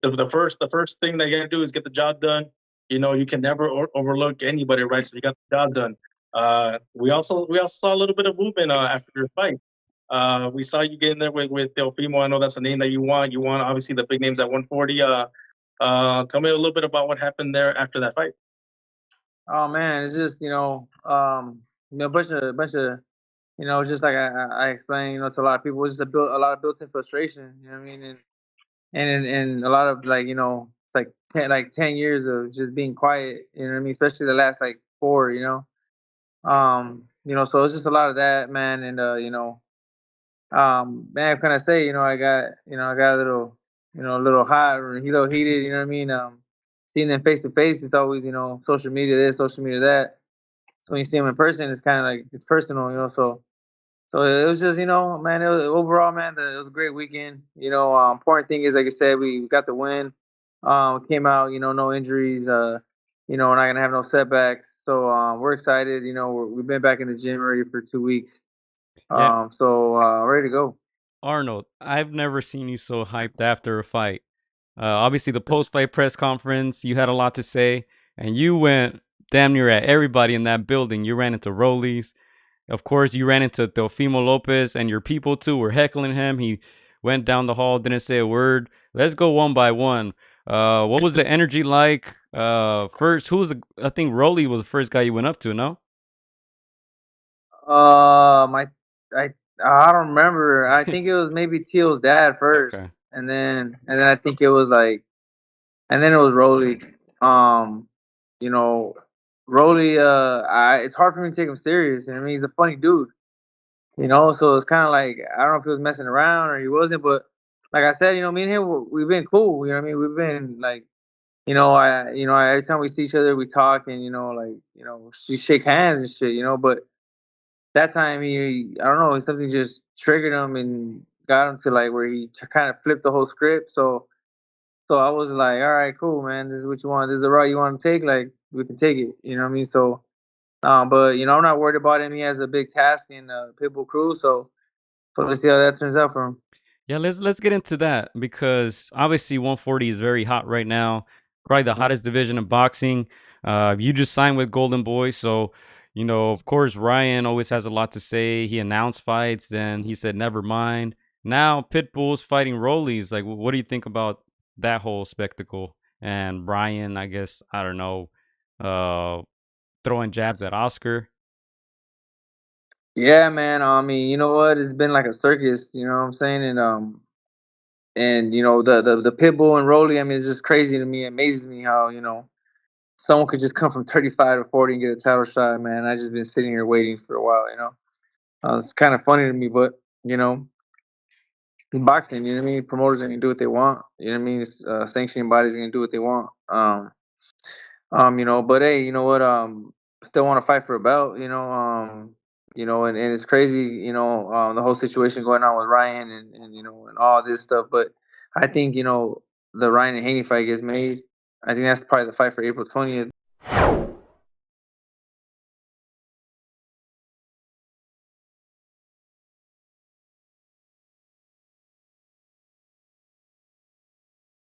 the first thing that you got to do is get the job done. You can never overlook anybody, right? So you got the job done. We also saw a little bit of movement after your fight. We saw you get in there with Teofimo. I know that's a name that you want. You want obviously the big names at 140. Tell me a little bit about what happened there after that fight. Oh man, it's just bunch of just like I explained, to a lot of people, it's just a lot of built-in frustration. You know what I mean? And a lot of it's like 10 years of just being quiet. You know what I mean? Especially the last like four. So it's just a lot of that, man. And man, what can I say? I got a little hot or a little heated. You know what I mean? Seeing them face to face, it's always social media this, social media that. So when you see them in person, it's kind of like it's personal. So it was just, man, overall, man, it was a great weekend. Important thing is, like I said, we got the win. We came out, no injuries. We're not gonna have no setbacks. So we're excited. We've been back in the gym already for 2 weeks. Yeah, Ready to go. Arnold, I've never seen you so hyped after a fight. Obviously, the post-fight press conference, you had a lot to say, and you went damn near at everybody in that building. You ran into Rollies. Of course, you ran into Teofimo Lopez, and your people too were heckling him. He went down the hall, didn't say a word. Let's go one by one. What was the energy like? First, I think Rolly was the first guy you went up to, no? My I don't remember. I think it was maybe Teal's dad first, Okay. and then I think it was like, and then it was Rolly. Um, you know, Rolly. It's hard for me to take him serious. I mean, he's a funny dude. So it's kind of like I don't know if he was messing around or he wasn't, but like I said, me and him, we've been cool. You know what I mean? We've been like, every time we see each other, we talk and she shake hands and shit. But that time I don't know, something just triggered him and got him to like where he kind of flipped the whole script. So I was like, all right, cool, man. This is what you want. This is the route you want to take. Like we can take it. You know what I mean? So, but I'm not worried about him. He has a big task in Pitbull Crew. So let's see how that turns out for him. Yeah, let's get into that because obviously 140 is very hot right now. Probably the hottest division in boxing. You just signed with Golden Boy, so of course, Ryan always has a lot to say. He announced fights, then he said never mind. Now Pitbull's fighting Rollies. Like, what do you think about that whole spectacle? And Brian, I guess I don't know, uh, throwing jabs at Oscar. Yeah, man. I mean, you know what? It's been like a circus. You know what I'm saying? And the Pitbull and Rolly. I mean, it's just crazy to me. It amazes me how someone could just come from 35 to 40 and get a title shot, man. I just been sitting here waiting for a while. It's kind of funny to me, but you know, it's boxing. You know what I mean? Promoters are gonna do what they want. You know what I mean? Sanctioning bodies are gonna do what they want. But hey, you know what? Still want to fight for a belt. And it's crazy. The whole situation going on with Ryan and all this stuff. But I think the Ryan and Haney fight gets made. I think that's probably the fight for April 20th.